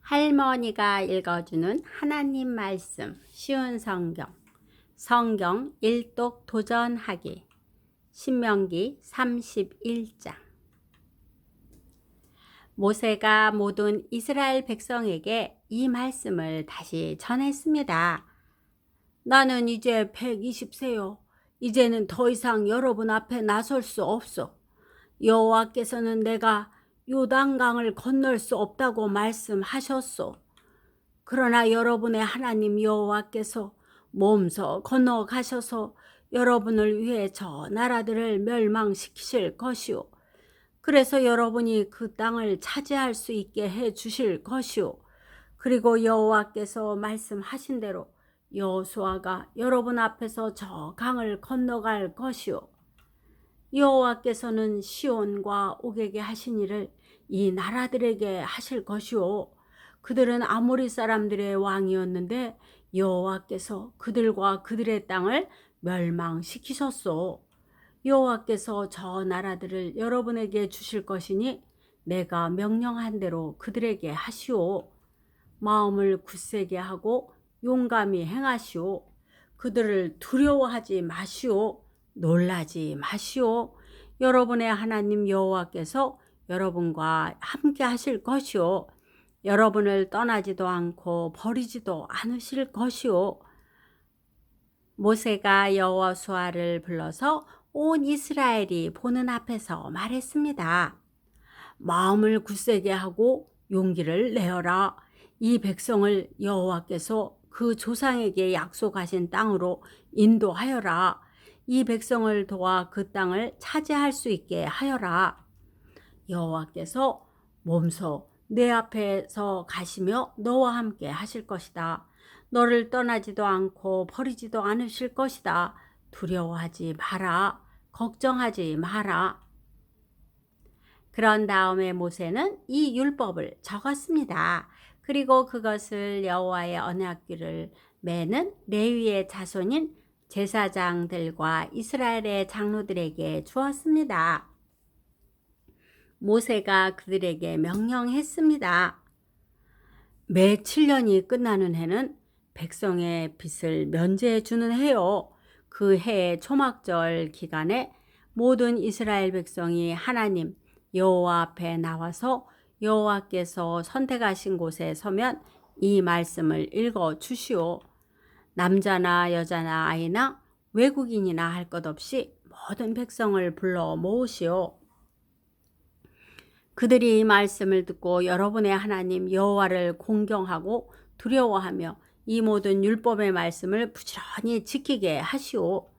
할머니가 읽어주는 하나님 말씀 쉬운 성경 일독 도전하기 신명기 31장. 모세가 모든 이스라엘 백성에게 이 말씀을 다시 전했습니다. 나는 이제 120세요. 이제는 더 이상 여러분 앞에 나설 수 없어. 여호와께서는 내가 요단강을 건널 수 없다고 말씀하셨소. 그러나 여러분의 하나님 여호와께서 몸소 건너가셔서 여러분을 위해 저 나라들을 멸망시키실 것이오. 그래서 여러분이 그 땅을 차지할 수 있게 해 주실 것이오. 그리고 여호와께서 말씀하신 대로 여호수아가 여러분 앞에서 저 강을 건너갈 것이오. 여호와께서는 시온과 옥에게 하신 일을 이 나라들에게 하실 것이오. 그들은 아모리 사람들의 왕이었는데 여호와께서 그들과 그들의 땅을 멸망시키셨소. 여호와께서 저 나라들을 여러분에게 주실 것이니 내가 명령한 대로 그들에게 하시오. 마음을 굳세게 하고 용감히 행하시오. 그들을 두려워하지 마시오. 놀라지 마시오. 여러분의 하나님 여호와께서 여러분과 함께 하실 것이오. 여러분을 떠나지도 않고 버리지도 않으실 것이오. 모세가 여호수아를 불러서 온 이스라엘이 보는 앞에서 말했습니다. 마음을 굳세게 하고 용기를 내어라. 이 백성을 여호와께서 그 조상에게 약속하신 땅으로 인도하여라. 이 백성을 도와 그 땅을 차지할 수 있게 하여라. 여호와께서 몸소 내 앞에서 가시며 너와 함께 하실 것이다. 너를 떠나지도 않고 버리지도 않으실 것이다. 두려워하지 마라. 걱정하지 마라. 그런 다음에 모세는 이 율법을 적었습니다. 그리고 그것을 여호와의 언약궤를 매는 레위의 자손인 제사장들과 이스라엘의 장로들에게 주었습니다. 모세가 그들에게 명령했습니다. 매 7년이 끝나는 해는 백성의 빚을 면제해 주는 해요. 그 해의 초막절 기간에 모든 이스라엘 백성이 하나님 여호와 앞에 나와서 여호와께서 선택하신 곳에 서면 이 말씀을 읽어 주시오. 남자나 여자나 아이나 외국인이나 할 것 없이 모든 백성을 불러 모으시오. 그들이 이 말씀을 듣고 여러분의 하나님 여호와를 공경하고 두려워하며 이 모든 율법의 말씀을 부지런히 지키게 하시오.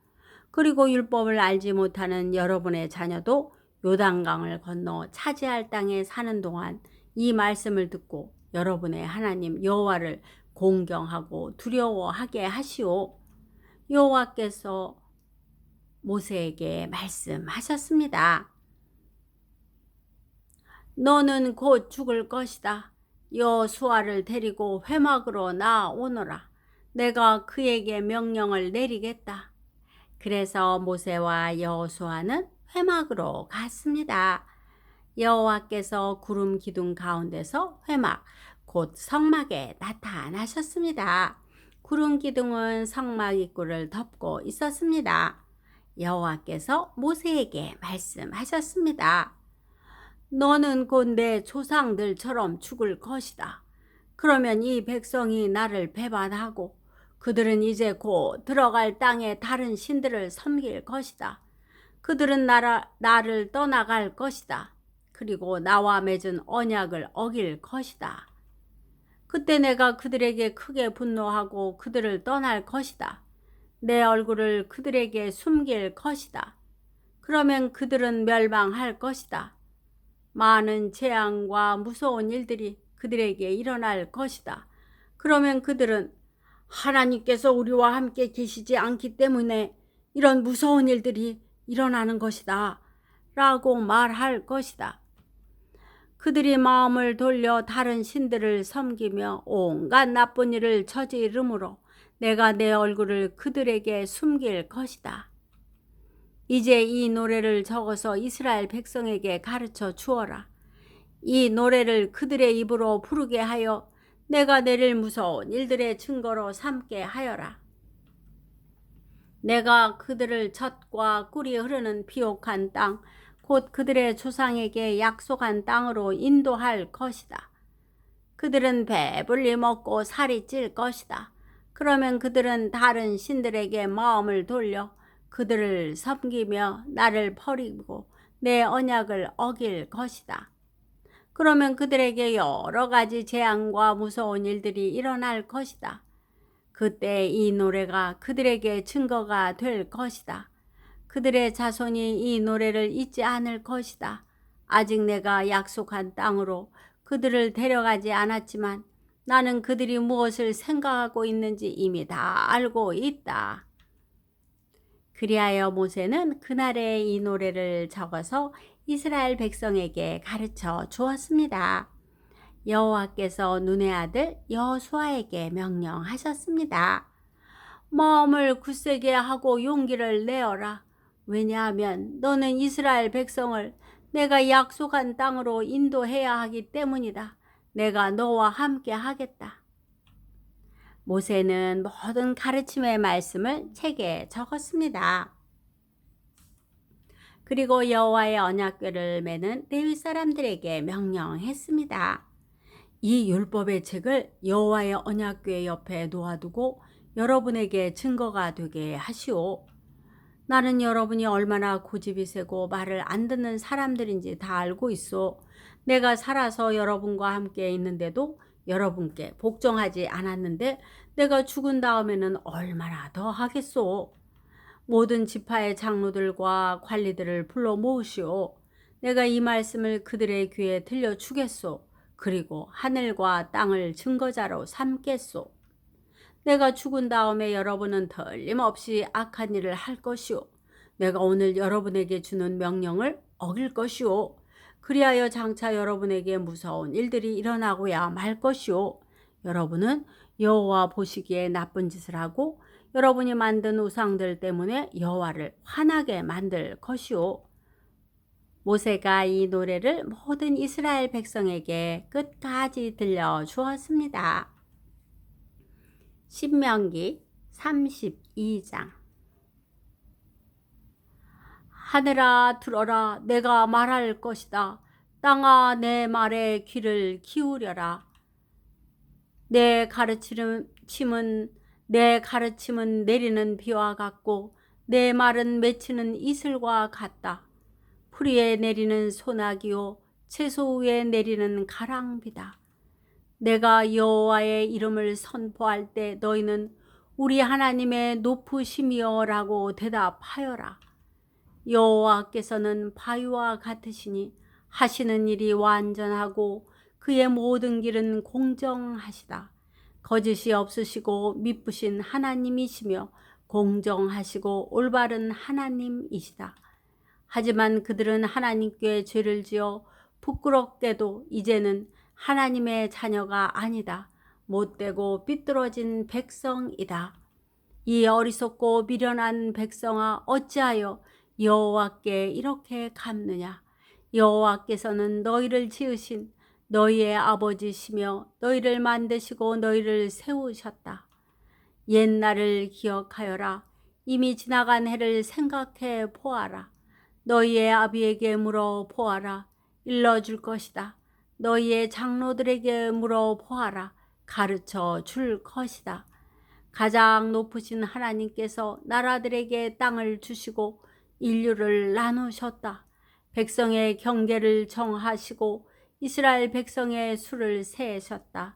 그리고 율법을 알지 못하는 여러분의 자녀도 요단강을 건너 차지할 땅에 사는 동안 이 말씀을 듣고 여러분의 하나님 여호와를 공경하고 두려워하게 하시오. 여호와께서 모세에게 말씀하셨습니다. 너는 곧 죽을 것이다. 여호수아를 데리고 회막으로 나오너라. 내가 그에게 명령을 내리겠다. 그래서 모세와 여호수아는 회막으로 갔습니다. 여호와께서 구름 기둥 가운데서 회막 곧 성막에 나타나셨습니다. 구름 기둥은 성막 입구를 덮고 있었습니다. 여호와께서 모세에게 말씀하셨습니다. 너는 곧 내 조상들처럼 죽을 것이다. 그러면 이 백성이 나를 배반하고 그들은 이제 곧 들어갈 땅에 다른 신들을 섬길 것이다. 그들은 나를 떠나갈 것이다. 그리고 나와 맺은 언약을 어길 것이다. 그때 내가 그들에게 크게 분노하고 그들을 떠날 것이다. 내 얼굴을 그들에게 숨길 것이다. 그러면 그들은 멸망할 것이다. 많은 재앙과 무서운 일들이 그들에게 일어날 것이다. 그러면 그들은 하나님께서 우리와 함께 계시지 않기 때문에 이런 무서운 일들이 일어나는 것이다. 라고 말할 것이다. 그들이 마음을 돌려 다른 신들을 섬기며 온갖 나쁜 일을 저지르므로 내가 내 얼굴을 그들에게 숨길 것이다. 이제 이 노래를 적어서 이스라엘 백성에게 가르쳐 주어라. 이 노래를 그들의 입으로 부르게 하여 내가 내릴 무서운 일들의 증거로 삼게 하여라. 내가 그들을 젖과 꿀이 흐르는 비옥한 땅, 곧 그들의 조상에게 약속한 땅으로 인도할 것이다. 그들은 배불리 먹고 살이 찔 것이다. 그러면 그들은 다른 신들에게 마음을 돌려 그들을 섬기며 나를 버리고 내 언약을 어길 것이다. 그러면 그들에게 여러 가지 재앙과 무서운 일들이 일어날 것이다. 그때 이 노래가 그들에게 증거가 될 것이다. 그들의 자손이 이 노래를 잊지 않을 것이다. 아직 내가 약속한 땅으로 그들을 데려가지 않았지만 나는 그들이 무엇을 생각하고 있는지 이미 다 알고 있다. 그리하여 모세는 그날에 이 노래를 적어서 이스라엘 백성에게 가르쳐 주었습니다. 여호와께서 눈의 아들 여호수아에게 명령하셨습니다. 마음을 굳세게 하고 용기를 내어라. 왜냐하면 너는 이스라엘 백성을 내가 약속한 땅으로 인도해야 하기 때문이다. 내가 너와 함께 하겠다. 모세는 모든 가르침의 말씀을 책에 적었습니다. 그리고 여호와의 언약궤를 메는 레위 사람들에게 명령했습니다. 이 율법의 책을 여호와의 언약궤 옆에 놓아두고 여러분에게 증거가 되게 하시오. 나는 여러분이 얼마나 고집이 세고 말을 안 듣는 사람들인지 다 알고 있어. 내가 살아서 여러분과 함께 있는데도 여러분께 복종하지 않았는데 내가 죽은 다음에는 얼마나 더 하겠소. 모든 지파의 장로들과 관리들을 불러 모으시오. 내가 이 말씀을 그들의 귀에 들려주겠소. 그리고 하늘과 땅을 증거자로 삼겠소. 내가 죽은 다음에 여러분은 틀림없이 악한 일을 할 것이오. 내가 오늘 여러분에게 주는 명령을 어길 것이오. 그리하여 장차 여러분에게 무서운 일들이 일어나고야 말 것이오. 여러분은 여호와 보시기에 나쁜 짓을 하고 여러분이 만든 우상들 때문에 여호와를 화나게 만들 것이오. 모세가 이 노래를 모든 이스라엘 백성에게 끝까지 들려주었습니다. 신명기 32장. 하늘아 들어라, 내가 말할 것이다. 땅아 내 말에 귀를 기울여라. 내 가르침은 내리는 비와 같고 내 말은 맺히는 이슬과 같다. 풀이에 내리는 소나기요 채소 위에 내리는 가랑비다. 내가 여호와의 이름을 선포할 때 너희는 우리 하나님의 높으심이여라고 대답하여라. 여호와께서는 바위와 같으시니 하시는 일이 완전하고 그의 모든 길은 공정하시다. 거짓이 없으시고 미쁘신 하나님이시며 공정하시고 올바른 하나님이시다. 하지만 그들은 하나님께 죄를 지어 부끄럽게도 이제는 하나님의 자녀가 아니다. 못되고 삐뚤어진 백성이다. 이 어리석고 미련한 백성아, 어찌하여 여호와께 이렇게 갚느냐. 여호와께서는 너희를 지으신 너희의 아버지시며 너희를 만드시고 너희를 세우셨다. 옛날을 기억하여라. 이미 지나간 해를 생각해 보아라. 너희의 아비에게 물어 보아라. 일러줄 것이다. 너희의 장로들에게 물어 보아라. 가르쳐 줄 것이다. 가장 높으신 하나님께서 나라들에게 땅을 주시고 인류를 나누셨다. 백성의 경계를 정하시고 이스라엘 백성의 수를 세셨다.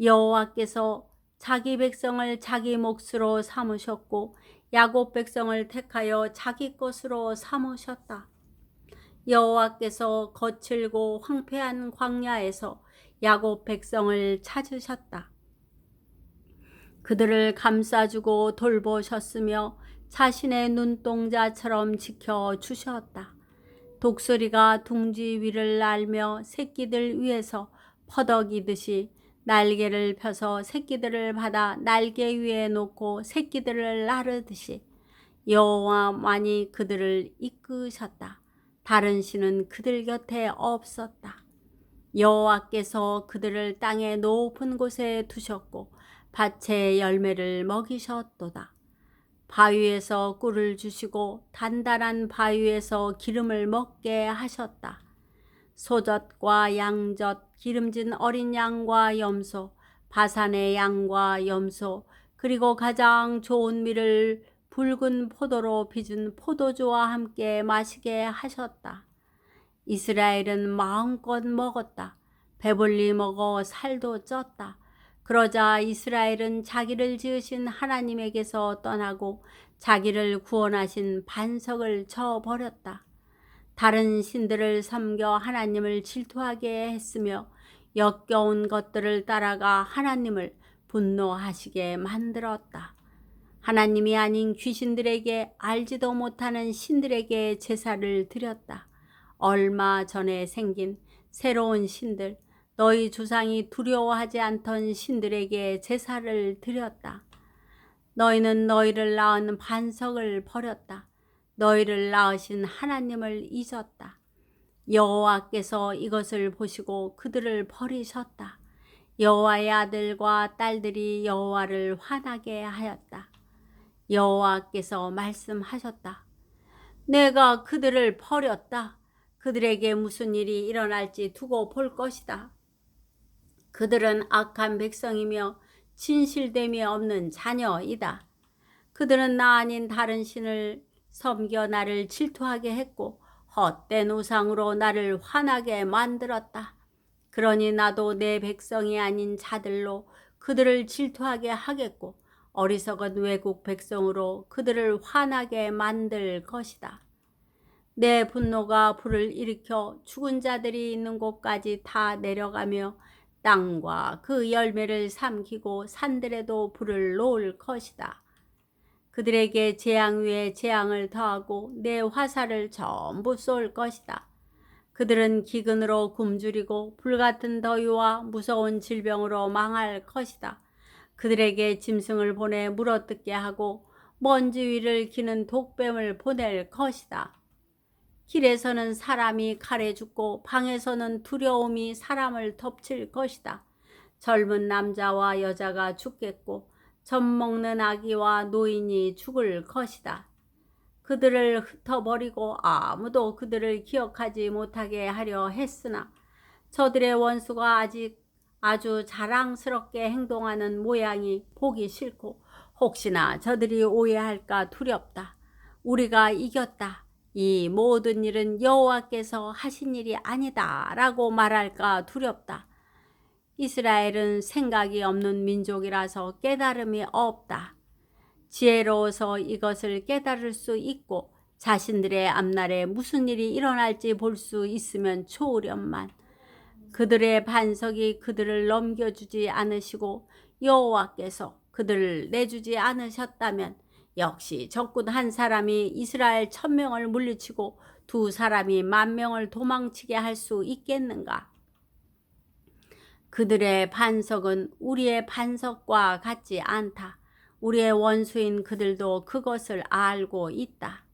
여호와께서 자기 백성을 자기 몫으로 삼으셨고 야곱 백성을 택하여 자기 것으로 삼으셨다. 여호와께서 거칠고 황폐한 광야에서 야곱 백성을 찾으셨다. 그들을 감싸주고 돌보셨으며 자신의 눈동자처럼 지켜주셨다. 독수리가 둥지 위를 날며 새끼들 위에서 퍼덕이듯이 날개를 펴서 새끼들을 받아 날개 위에 놓고 새끼들을 나르듯이 여호와만이 그들을 이끄셨다. 다른 신은 그들 곁에 없었다. 여호와께서 그들을 땅의 높은 곳에 두셨고 밭의 열매를 먹이셨도다. 바위에서 꿀을 주시고 단단한 바위에서 기름을 먹게 하셨다. 소젖과 양젖, 기름진 어린 양과 염소, 바산의 양과 염소, 그리고 가장 좋은 밀을 붉은 포도로 빚은 포도주와 함께 마시게 하셨다. 이스라엘은 마음껏 먹었다. 배불리 먹어 살도 쪘다. 그러자 이스라엘은 자기를 지으신 하나님에게서 떠나고 자기를 구원하신 반석을 쳐버렸다. 다른 신들을 섬겨 하나님을 질투하게 했으며 역겨운 것들을 따라가 하나님을 분노하시게 만들었다. 하나님이 아닌 귀신들에게, 알지도 못하는 신들에게 제사를 드렸다. 얼마 전에 생긴 새로운 신들, 너희 조상이 두려워하지 않던 신들에게 제사를 드렸다. 너희는 너희를 낳은 반석을 버렸다. 너희를 낳으신 하나님을 잊었다. 여호와께서 이것을 보시고 그들을 버리셨다. 여호와의 아들과 딸들이 여호와를 화나게 하였다. 여호와께서 말씀하셨다. 내가 그들을 버렸다. 그들에게 무슨 일이 일어날지 두고 볼 것이다. 그들은 악한 백성이며 진실됨이 없는 자녀이다. 그들은 나 아닌 다른 신을 섬겨 나를 질투하게 했고 헛된 우상으로 나를 화나게 만들었다. 그러니 나도 내 백성이 아닌 자들로 그들을 질투하게 하겠고 어리석은 외국 백성으로 그들을 화나게 만들 것이다. 내 분노가 불을 일으켜 죽은 자들이 있는 곳까지 다 내려가며 땅과 그 열매를 삼키고 산들에도 불을 놓을 것이다. 그들에게 재앙 위에 재앙을 더하고 내 화살을 전부 쏠 것이다. 그들은 기근으로 굶주리고 불같은 더위와 무서운 질병으로 망할 것이다. 그들에게 짐승을 보내 물어뜯게 하고 먼지 위를 기는 독뱀을 보낼 것이다. 길에서는 사람이 칼에 죽고 방에서는 두려움이 사람을 덮칠 것이다. 젊은 남자와 여자가 죽겠고 젖먹는 아기와 노인이 죽을 것이다. 그들을 흩어버리고 아무도 그들을 기억하지 못하게 하려 했으나 저들의 원수가 아직 아주 자랑스럽게 행동하는 모양이 보기 싫고 혹시나 저들이 오해할까 두렵다. 우리가 이겼다. 이 모든 일은 여호와께서 하신 일이 아니다 라고 말할까 두렵다. 이스라엘은 생각이 없는 민족이라서 깨달음이 없다. 지혜로워서 이것을 깨달을 수 있고 자신들의 앞날에 무슨 일이 일어날지 볼 수 있으면 좋으련만 그들의 반석이 그들을 넘겨주지 않으시고 여호와께서 그들을 내주지 않으셨다면 역시 적군 한 사람이 이스라엘 1000명을 물리치고 두 사람이 10,000명을 도망치게 할 수 있겠는가? 그들의 반석은 우리의 반석과 같지 않다. 우리의 원수인 그들도 그것을 알고 있다.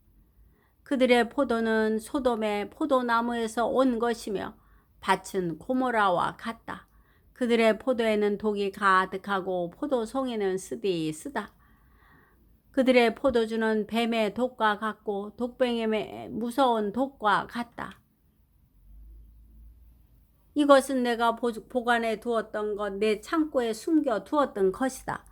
그들의 포도는 소돔의 포도나무에서 온 것이며 밭은 고모라와 같다. 그들의 포도에는 독이 가득하고 포도송이는 쓰디쓰다. 그들의 포도주는 뱀의 독과 같고 독뱀의 무서운 독과 같다. 이것은 내가 보관해 두었던 것, 내 창고에 숨겨 두었던 것이다.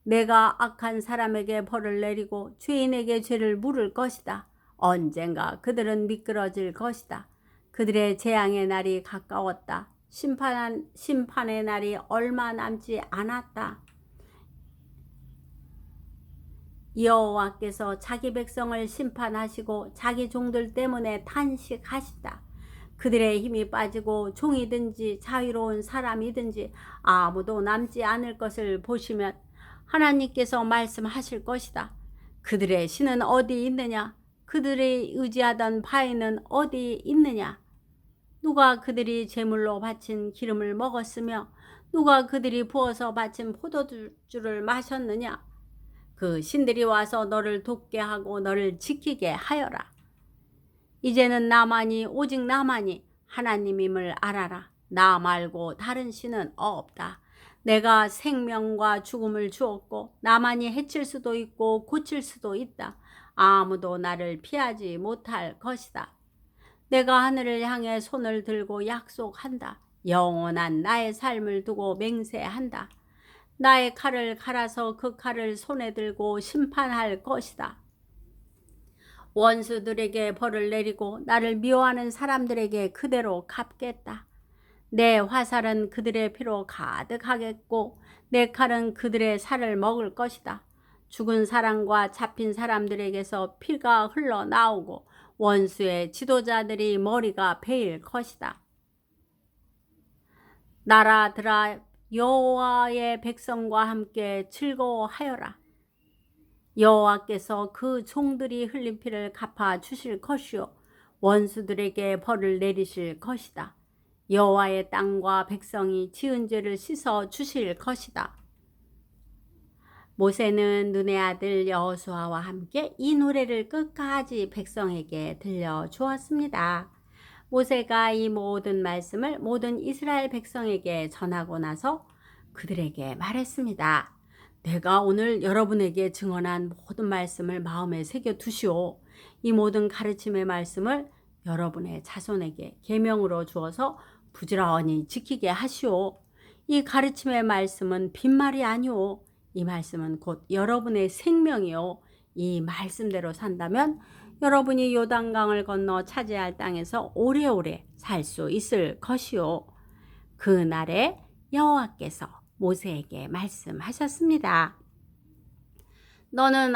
내가 악한 사람에게 벌을 내리고 죄인에게 죄를 물을 것이다. 언젠가 그들은 미끄러질 것이다. 그들의 재앙의 날이 가까웠다. 심판의 날이 얼마 남지 않았다. 여호와께서 자기 백성을 심판하시고 자기 종들 때문에 탄식하시다. 그들의 힘이 빠지고 종이든지 자유로운 사람이든지 아무도 남지 않을 것을 보시면 하나님께서 말씀하실 것이다. 그들의 신은 어디 있느냐? 그들이 의지하던 바위는 어디 있느냐? 누가 그들이 제물로 바친 기름을 먹었으며 누가 그들이 부어서 바친 포도주를 마셨느냐? 그 신들이 와서 너를 돕게 하고 너를 지키게 하여라. 이제는 나만이 오직 나만이 하나님임을 알아라. 나 말고 다른 신은 없다. 내가 생명과 죽음을 주었고 나만이 해칠 수도 있고 고칠 수도 있다. 아무도 나를 피하지 못할 것이다. 내가 하늘을 향해 손을 들고 약속한다. 영원한 나의 삶을 두고 맹세한다. 나의 칼을 갈아서 그 칼을 손에 들고 심판할 것이다. 원수들에게 벌을 내리고 나를 미워하는 사람들에게 그대로 갚겠다. 내 화살은 그들의 피로 가득하겠고 내 칼은 그들의 살을 먹을 것이다. 죽은 사람과 잡힌 사람들에게서 피가 흘러나오고 원수의 지도자들이 머리가 베일 것이다. 나라들아, 여호와의 백성과 함께 즐거워하여라. 여호와께서 그 종들이 흘린 피를 갚아 주실 것이요 원수들에게 벌을 내리실 것이다. 여호와의 땅과 백성이 지은 죄를 씻어 주실 것이다. 모세는 눈의 아들 여호수아와 함께 이 노래를 끝까지 백성에게 들려주었습니다. 모세가 이 모든 말씀을 모든 이스라엘 백성에게 전하고 나서 그들에게 말했습니다. 내가 오늘 여러분에게 증언한 모든 말씀을 마음에 새겨 두시오. 이 모든 가르침의 말씀을 여러분의 자손에게 계명으로 주어서 부지런히 지키게 하시오. 이 가르침의 말씀은 빈말이 아니오. 이 말씀은 곧 여러분의 생명이요. 이 말씀대로 산다면 여러분이 요단강을 건너 차지할 땅에서 오래오래 살 수 있을 것이요. 그날에 여호와께서 모세에게 말씀하셨습니다. 너는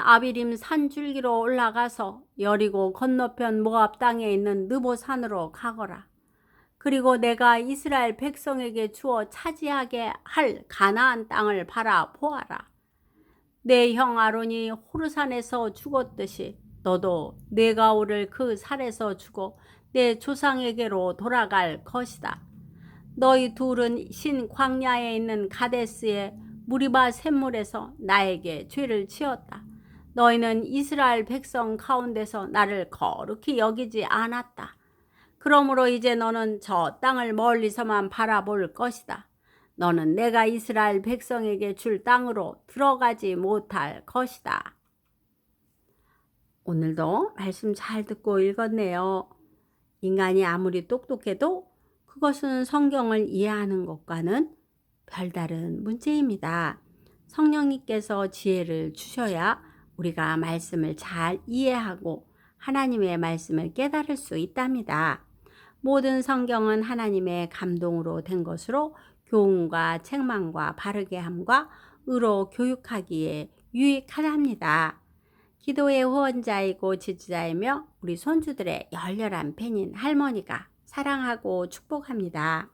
아비림 산줄기로 올라가서 여리고 건너편 모압 땅에 있는 느보 산으로 가거라. 그리고 내가 이스라엘 백성에게 주어 차지하게 할 가나안 땅을 바라보아라. 내 형 아론이 호르산에서 죽었듯이 너도 내가 오를 그 산에서 죽어 내 조상에게로 돌아갈 것이다. 너희 둘은 신 광야에 있는 가데스의 무리바 샘물에서 나에게 죄를 지었다. 너희는 이스라엘 백성 가운데서 나를 거룩히 여기지 않았다. 그러므로 이제 너는 저 땅을 멀리서만 바라볼 것이다. 너는 내가 이스라엘 백성에게 줄 땅으로 들어가지 못할 것이다. 오늘도 말씀 잘 듣고 읽었네요. 인간이 아무리 똑똑해도 그것은 성경을 이해하는 것과는 별다른 문제입니다. 성령님께서 지혜를 주셔야 우리가 말씀을 잘 이해하고 하나님의 말씀을 깨달을 수 있답니다. 모든 성경은 하나님의 감동으로 된 것으로 교훈과 책망과 바르게 함과 의로 교육하기에 유익하답니다. 기도의 후원자이고 지지자이며 우리 손주들의 열렬한 팬인 할머니가 사랑하고 축복합니다.